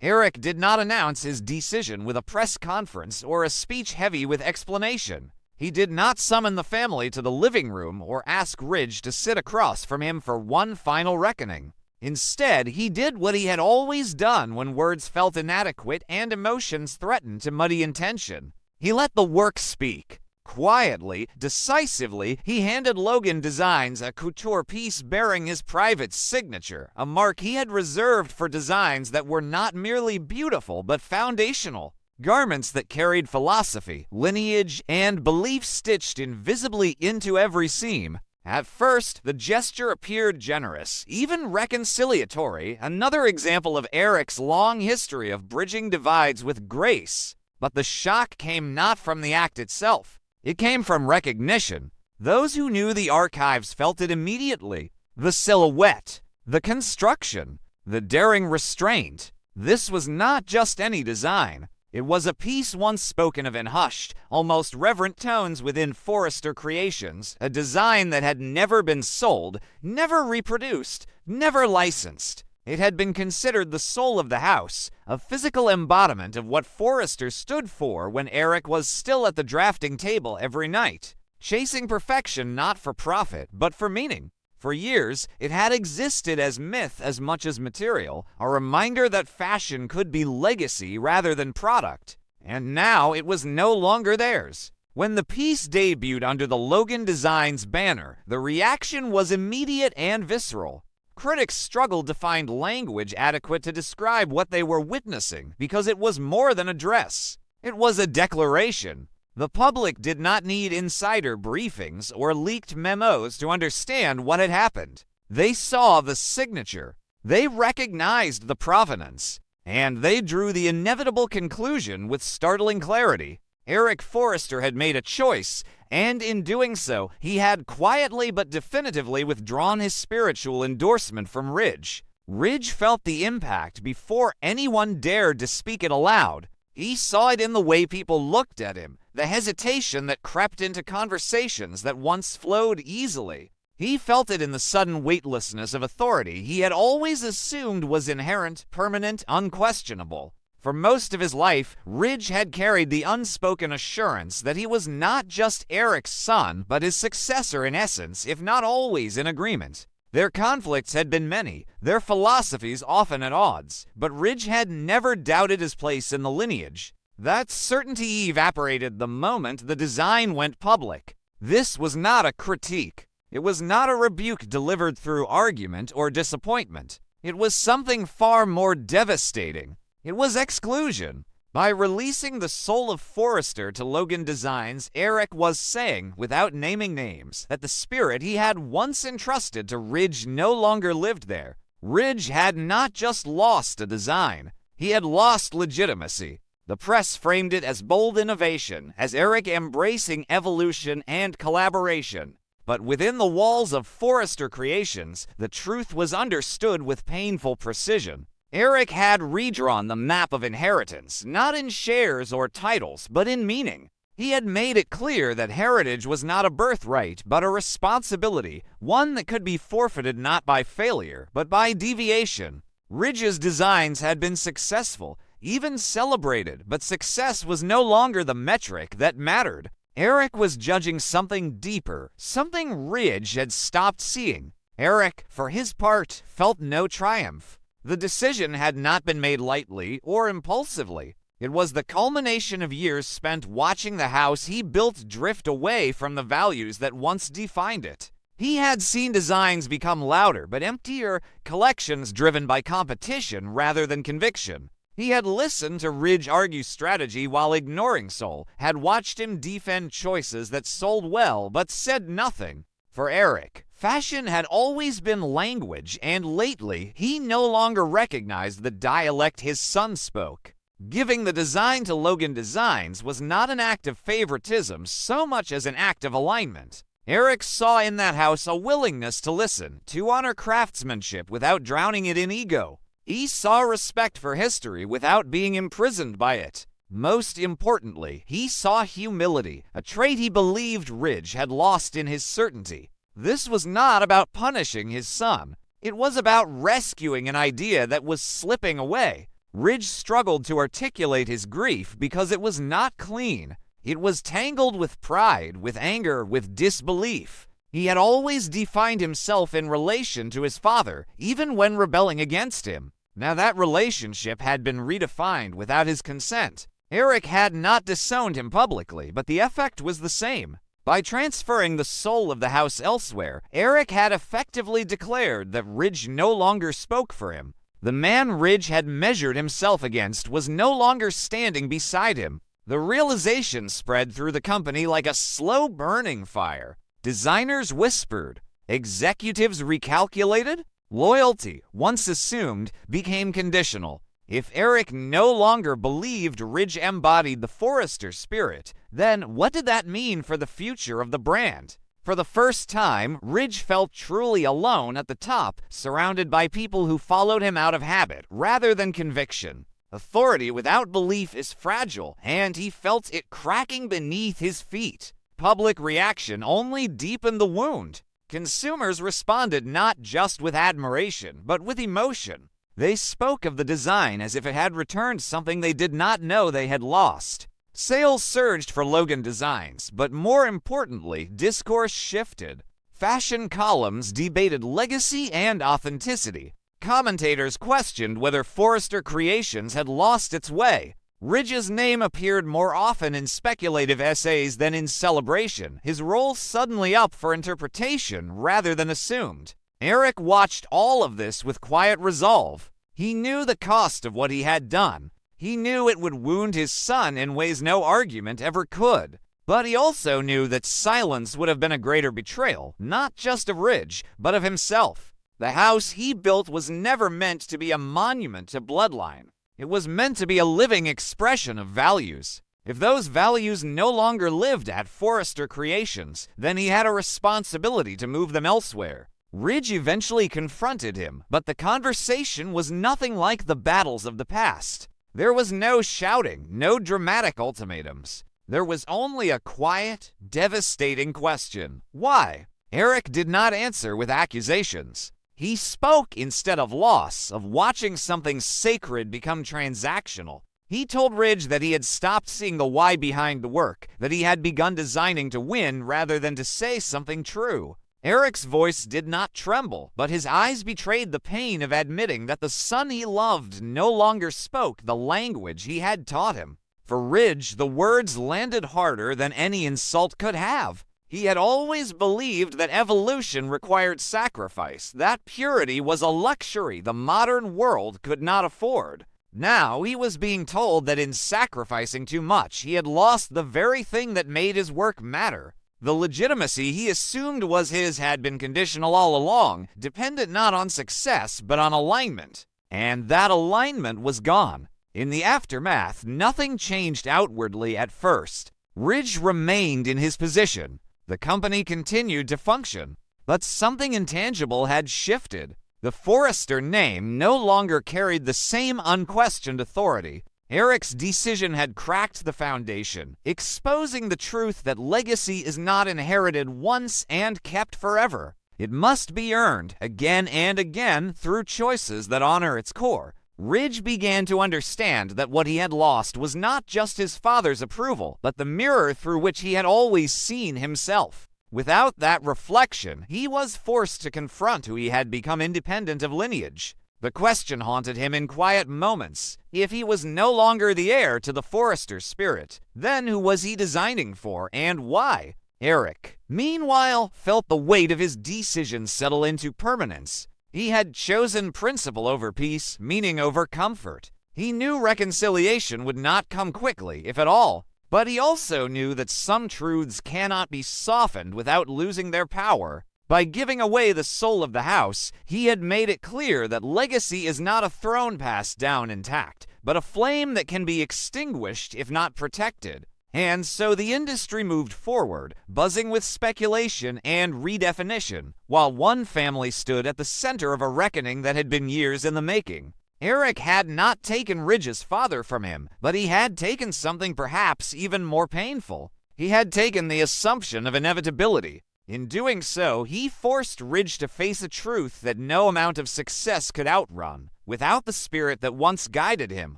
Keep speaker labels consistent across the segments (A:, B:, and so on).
A: Eric did not announce his decision with a press conference or a speech heavy with explanation. He did not summon the family to the living room or ask Ridge to sit across from him for one final reckoning. Instead, he did what he had always done when words felt inadequate and emotions threatened to muddy intention. He let the work speak. Quietly, decisively, he handed Logan Designs a couture piece bearing his private signature, a mark he had reserved for designs that were not merely beautiful but foundational. Garments that carried philosophy, lineage, and belief stitched invisibly into every seam. At first, the gesture appeared generous, even reconciliatory, another example of Eric's long history of bridging divides with grace. But the shock came not from the act itself. It came from recognition. Those who knew the archives felt it immediately. The silhouette, the construction, the daring restraint. This was not just any design. It was a piece once spoken of in hushed, almost reverent tones within Forrester Creations, a design that had never been sold, never reproduced, never licensed. It had been considered the soul of the house, a physical embodiment of what Forrester stood for when Eric was still at the drafting table every night, chasing perfection not for profit, but for meaning. For years, it had existed as myth as much as material, a reminder that fashion could be legacy rather than product. And now it was no longer theirs. When the piece debuted under the Logan Designs banner, the reaction was immediate and visceral. Critics struggled to find language adequate to describe what they were witnessing because it was more than a dress. It was a declaration. The public did not need insider briefings or leaked memos to understand what had happened. They saw the signature. They recognized the provenance. And they drew the inevitable conclusion with startling clarity. Eric Forrester had made a choice, and in doing so, he had quietly but definitively withdrawn his spiritual endorsement from Ridge. Ridge felt the impact before anyone dared to speak it aloud. He saw it in the way people looked at him, the hesitation that crept into conversations that once flowed easily. He felt it in the sudden weightlessness of authority he had always assumed was inherent, permanent, unquestionable. For most of his life, Ridge had carried the unspoken assurance that he was not just Eric's son, but his successor in essence, if not always in agreement. Their conflicts had been many, their philosophies often at odds, but Ridge had never doubted his place in the lineage. That certainty evaporated the moment the design went public. This was not a critique. It was not a rebuke delivered through argument or disappointment. It was something far more devastating. It was exclusion. By releasing the soul of Forrester to Logan Designs, Eric was saying, without naming names, that the spirit he had once entrusted to Ridge no longer lived there. Ridge had not just lost a design, he had lost legitimacy. The press framed it as bold innovation, as Eric embracing evolution and collaboration. But within the walls of Forrester Creations, the truth was understood with painful precision. Eric had redrawn the map of inheritance, not in shares or titles, but in meaning. He had made it clear that heritage was not a birthright, but a responsibility, one that could be forfeited not by failure, but by deviation. Ridge's designs had been successful, even celebrated, but success was no longer the metric that mattered. Eric was judging something deeper, something Ridge had stopped seeing. Eric, for his part, felt no triumph. The decision had not been made lightly or impulsively. It was the culmination of years spent watching the house he built drift away from the values that once defined it. He had seen designs become louder but emptier, collections driven by competition rather than conviction. He had listened to Ridge argue strategy while ignoring soul, had watched him defend choices that sold well but said nothing. For Eric, fashion had always been language, and lately he no longer recognized the dialect his son spoke. Giving the design to Logan Designs was not an act of favoritism so much as an act of alignment. Eric saw in that house a willingness to listen, to honor craftsmanship without drowning it in ego. He saw respect for history without being imprisoned by it. Most importantly, he saw humility, a trait he believed Ridge had lost in his certainty. This was not about punishing his son. It was about rescuing an idea that was slipping away. Ridge struggled to articulate his grief because it was not clean. It was tangled with pride, with anger, with disbelief. He had always defined himself in relation to his father, even when rebelling against him. Now that relationship had been redefined without his consent. Eric had not disowned him publicly, but the effect was the same. By transferring the soul of the house elsewhere, Eric had effectively declared that Ridge no longer spoke for him. The man Ridge had measured himself against was no longer standing beside him. The realization spread through the company like a slow-burning fire. Designers whispered. Executives recalculated. Loyalty, once assumed, became conditional. If Eric no longer believed Ridge embodied the Forrester spirit, then what did that mean for the future of the brand? For the first time, Ridge felt truly alone at the top, surrounded by people who followed him out of habit rather than conviction. Authority without belief is fragile, and he felt it cracking beneath his feet. Public reaction only deepened the wound. Consumers responded not just with admiration, but with emotion. They spoke of the design as if it had returned something they did not know they had lost. Sales surged for Logan designs, but more importantly, discourse shifted. Fashion columns debated legacy and authenticity. Commentators questioned whether Forrester Creations had lost its way. Ridge's name appeared more often in speculative essays than in celebration, his role suddenly up for interpretation rather than assumed. Eric watched all of this with quiet resolve. He knew the cost of what he had done. He knew it would wound his son in ways no argument ever could. But he also knew that silence would have been a greater betrayal, not just of Ridge, but of himself. The house he built was never meant to be a monument to bloodline. It was meant to be a living expression of values. If those values no longer lived at Forrester Creations, then he had a responsibility to move them elsewhere. Ridge eventually confronted him, but the conversation was nothing like the battles of the past. There was no shouting, no dramatic ultimatums. There was only a quiet, devastating question. Why? Eric did not answer with accusations. He spoke instead of loss, of watching something sacred become transactional. He told Ridge that he had stopped seeing the why behind the work, that he had begun designing to win rather than to say something true. Eric's voice did not tremble, but his eyes betrayed the pain of admitting that the son he loved no longer spoke the language he had taught him. For Ridge, the words landed harder than any insult could have. He had always believed that evolution required sacrifice, that purity was a luxury the modern world could not afford. Now he was being told that in sacrificing too much, he had lost the very thing that made his work matter. The legitimacy he assumed was his had been conditional all along, dependent not on success, but on alignment. And that alignment was gone. In the aftermath, nothing changed outwardly at first. Ridge remained in his position. The company continued to function. But something intangible had shifted. The Forrester name no longer carried the same unquestioned authority. Eric's decision had cracked the foundation, exposing the truth that legacy is not inherited once and kept forever. It must be earned again and again through choices that honor its core. Ridge began to understand that what he had lost was not just his father's approval, but the mirror through which he had always seen himself. Without that reflection, he was forced to confront who he had become independent of lineage. The question haunted him in quiet moments. If he was no longer the heir to the Forrester spirit, then who was he designing for and why? Eric, meanwhile, felt the weight of his decision settle into permanence. He had chosen principle over peace, meaning over comfort. He knew reconciliation would not come quickly, if at all. But he also knew that some truths cannot be softened without losing their power. By giving away the soul of the house, he had made it clear that legacy is not a throne passed down intact, but a flame that can be extinguished if not protected. And so the industry moved forward, buzzing with speculation and redefinition, while one family stood at the center of a reckoning that had been years in the making. Eric had not taken Ridge's father from him, but he had taken something perhaps even more painful. He had taken the assumption of inevitability. In doing so, he forced Ridge to face a truth that no amount of success could outrun. Without the spirit that once guided him,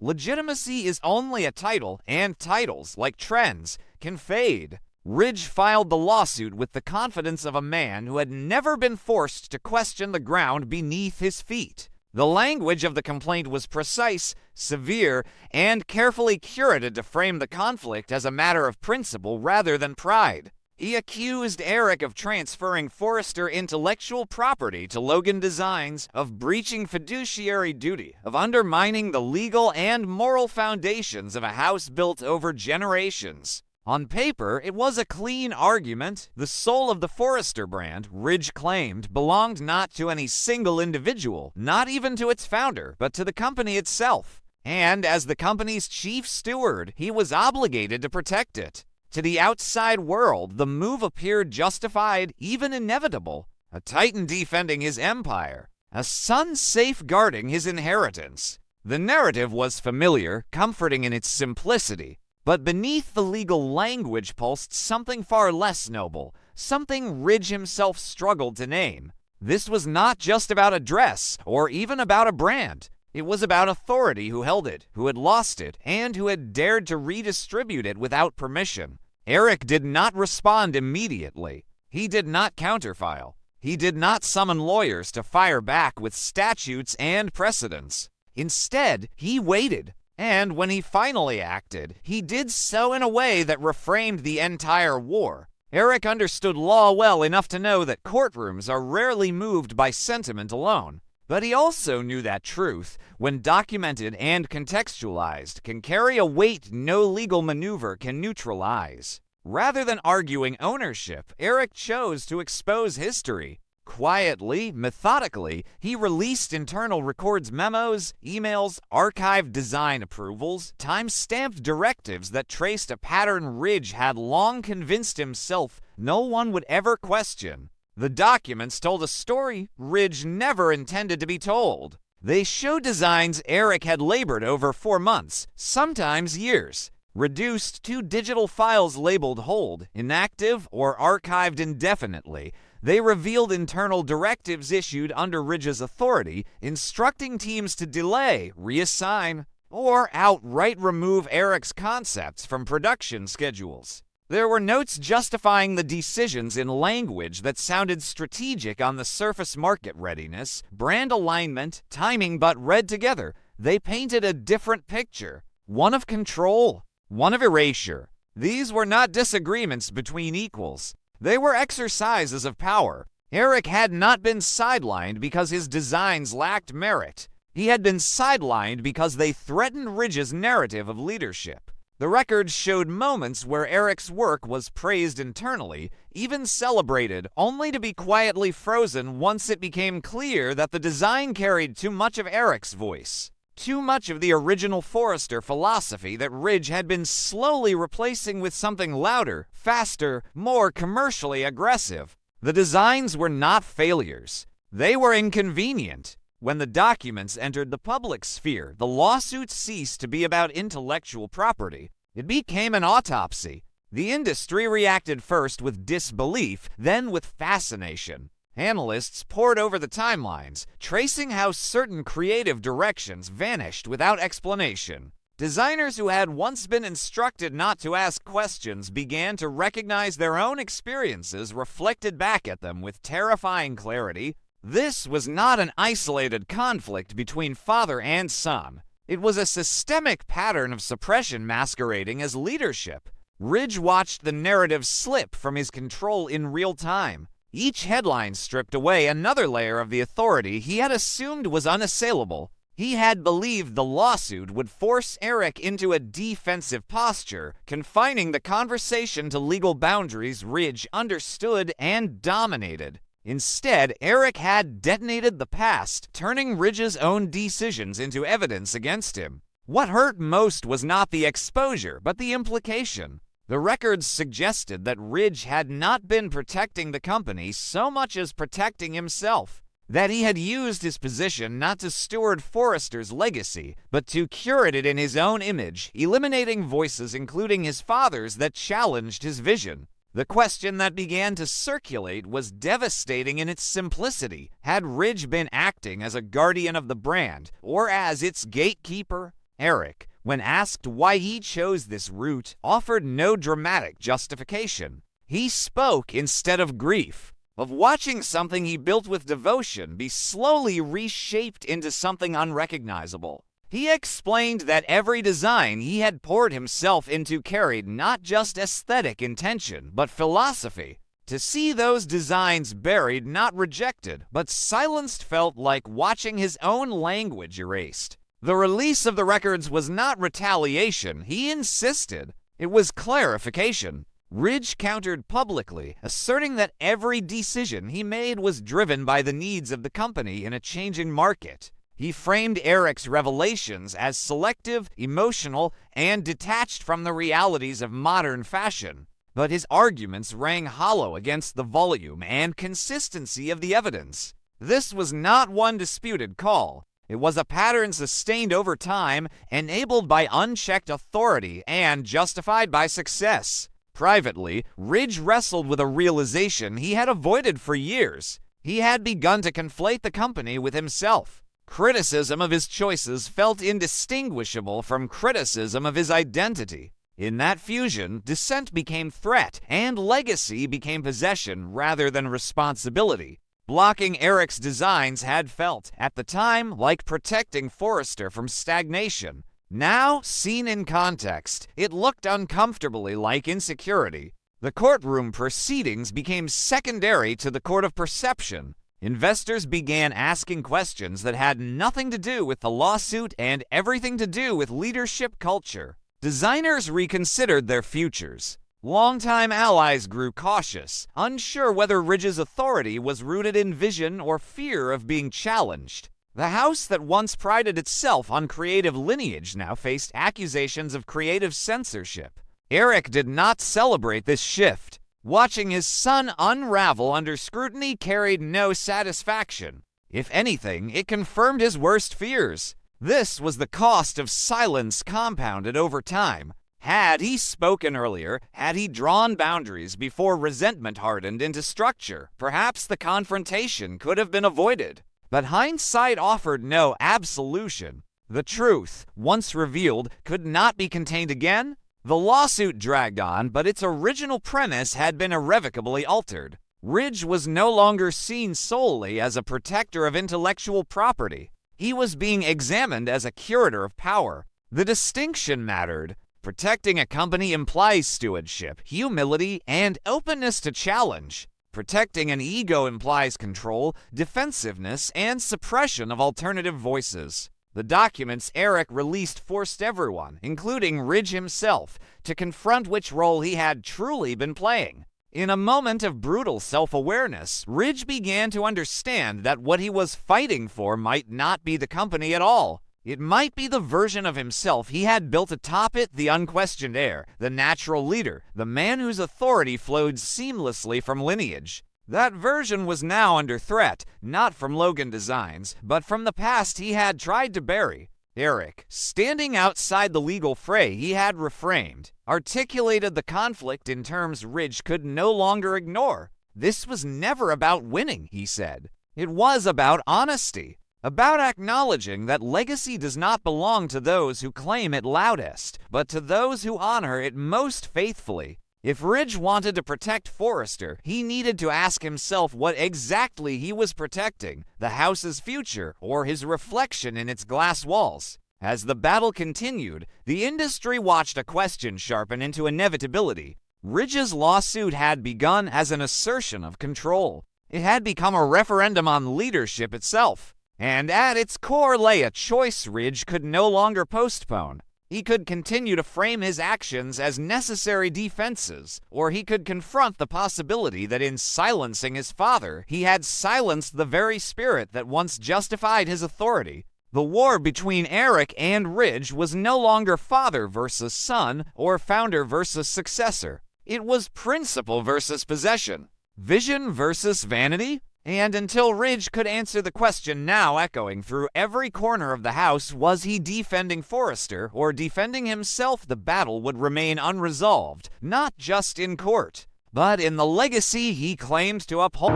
A: legitimacy is only a title, and titles, like trends, can fade. Ridge filed the lawsuit with the confidence of a man who had never been forced to question the ground beneath his feet. The language of the complaint was precise, severe, and carefully curated to frame the conflict as a matter of principle rather than pride. He accused Eric of transferring Forrester intellectual property to Logan Designs, of breaching fiduciary duty, of undermining the legal and moral foundations of a house built over generations. On paper, it was a clean argument. The soul of the Forrester brand, Ridge claimed, belonged not to any single individual, not even to its founder, but to the company itself. And as the company's chief steward, he was obligated to protect it. To the outside world, the move appeared justified, even inevitable. A titan defending his empire, a son safeguarding his inheritance. The narrative was familiar, comforting in its simplicity. But beneath the legal language pulsed something far less noble, something Ridge himself struggled to name. This was not just about a dress, or even about a brand. It was about authority who held it, who had lost it, and who had dared to redistribute it without permission. Eric did not respond immediately. He did not counterfile. He did not summon lawyers to fire back with statutes and precedents. Instead, he waited. And when he finally acted, he did so in a way that reframed the entire war. Eric understood law well enough to know that courtrooms are rarely moved by sentiment alone. But he also knew that truth, when documented and contextualized, can carry a weight no legal maneuver can neutralize. Rather than arguing ownership, Eric chose to expose history. Quietly, methodically, he released internal records memos, emails, archived design approvals, time-stamped directives that traced a pattern Ridge had long convinced himself no one would ever question. The documents told a story Ridge never intended to be told. They showed designs Eric had labored over for months, sometimes years, reduced to digital files labeled hold, inactive, or archived indefinitely. They revealed internal directives issued under Ridge's authority, instructing teams to delay, reassign, or outright remove Eric's concepts from production schedules. There were notes justifying the decisions in language that sounded strategic on the surface: market readiness, brand alignment, timing, but read together, they painted a different picture. One of control, one of erasure. These were not disagreements between equals. They were exercises of power. Eric had not been sidelined because his designs lacked merit. He had been sidelined because they threatened Ridge's narrative of leadership. The records showed moments where Eric's work was praised internally, even celebrated, only to be quietly frozen once it became clear that the design carried too much of Eric's voice. Too much of the original Forrester philosophy that Ridge had been slowly replacing with something louder, faster, more commercially aggressive. The designs were not failures. They were inconvenient. When the documents entered the public sphere, the lawsuit ceased to be about intellectual property. It became an autopsy. The industry reacted first with disbelief, then with fascination. Analysts pored over the timelines, tracing how certain creative directions vanished without explanation. Designers who had once been instructed not to ask questions began to recognize their own experiences reflected back at them with terrifying clarity. This was not an isolated conflict between father and son. It was a systemic pattern of suppression masquerading as leadership. Ridge watched the narrative slip from his control in real time. Each headline stripped away another layer of the authority he had assumed was unassailable. He had believed the lawsuit would force Eric into a defensive posture, confining the conversation to legal boundaries Ridge understood and dominated. Instead, Eric had detonated the past, turning Ridge's own decisions into evidence against him. What hurt most was not the exposure, but the implication. The records suggested that Ridge had not been protecting the company so much as protecting himself, that he had used his position not to steward Forrester's legacy, but to curate it in his own image, eliminating voices including his father's that challenged his vision. The question that began to circulate was devastating in its simplicity. Had Ridge been acting as a guardian of the brand, or as its gatekeeper? Eric, when asked why he chose this route, offered no dramatic justification. He spoke instead of grief, of watching something he built with devotion be slowly reshaped into something unrecognizable. He explained that every design he had poured himself into carried not just aesthetic intention, but philosophy. To see those designs buried, not rejected, but silenced felt like watching his own language erased. The release of the records was not retaliation, he insisted. It was clarification. Ridge countered publicly, asserting that every decision he made was driven by the needs of the company in a changing market. He framed Eric's revelations as selective, emotional, and detached from the realities of modern fashion. But his arguments rang hollow against the volume and consistency of the evidence. This was not one disputed call. It was a pattern sustained over time, enabled by unchecked authority and justified by success. Privately, Ridge wrestled with a realization he had avoided for years. He had begun to conflate the company with himself. Criticism of his choices felt indistinguishable from criticism of his identity. In that fusion, dissent became threat, and legacy became possession rather than responsibility. Blocking Eric's designs had felt, at the time, like protecting Forrester from stagnation. Now, seen in context, it looked uncomfortably like insecurity. The courtroom proceedings became secondary to the court of perception. Investors began asking questions that had nothing to do with the lawsuit and everything to do with leadership culture. Designers reconsidered their futures. Longtime allies grew cautious, unsure whether Ridge's authority was rooted in vision or fear of being challenged. The house that once prided itself on creative lineage now faced accusations of creative censorship. Eric did not celebrate this shift. Watching his son unravel under scrutiny carried no satisfaction. If anything, it confirmed his worst fears. This was the cost of silence compounded over time. Had he spoken earlier, had he drawn boundaries before resentment hardened into structure, perhaps the confrontation could have been avoided. But hindsight offered no absolution. The truth, once revealed, could not be contained again. The lawsuit dragged on, but its original premise had been irrevocably altered. Ridge was no longer seen solely as a protector of intellectual property. He was being examined as a curator of power. The distinction mattered. Protecting a company implies stewardship, humility, and openness to challenge. Protecting an ego implies control, defensiveness, and suppression of alternative voices. The documents Eric released forced everyone, including Ridge himself, to confront which role he had truly been playing. In a moment of brutal self-awareness, Ridge began to understand that what he was fighting for might not be the company at all. It might be the version of himself he had built atop it, the unquestioned heir, the natural leader, the man whose authority flowed seamlessly from lineage. That version was now under threat, not from Logan Designs, but from the past he had tried to bury. Eric, standing outside the legal fray he had reframed, articulated the conflict in terms Ridge could no longer ignore. This was never about winning, he said. It was about honesty, about acknowledging that legacy does not belong to those who claim it loudest, but to those who honor it most faithfully. If Ridge wanted to protect Forrester, he needed to ask himself what exactly he was protecting, the house's future or his reflection in its glass walls. As the battle continued, the industry watched a question sharpen into inevitability. Ridge's lawsuit had begun as an assertion of control. It had become a referendum on leadership itself. And at its core lay a choice Ridge could no longer postpone. He could continue to frame his actions as necessary defenses, or he could confront the possibility that in silencing his father, he had silenced the very spirit that once justified his authority. The war between Eric and Ridge was no longer father versus son or founder versus successor. It was principle versus possession, vision versus vanity. And until Ridge could answer the question now echoing through every corner of the house, was he defending Forrester or defending himself, the battle would remain unresolved, not just in court, But in the legacy he claims to uphold,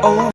B: Oh.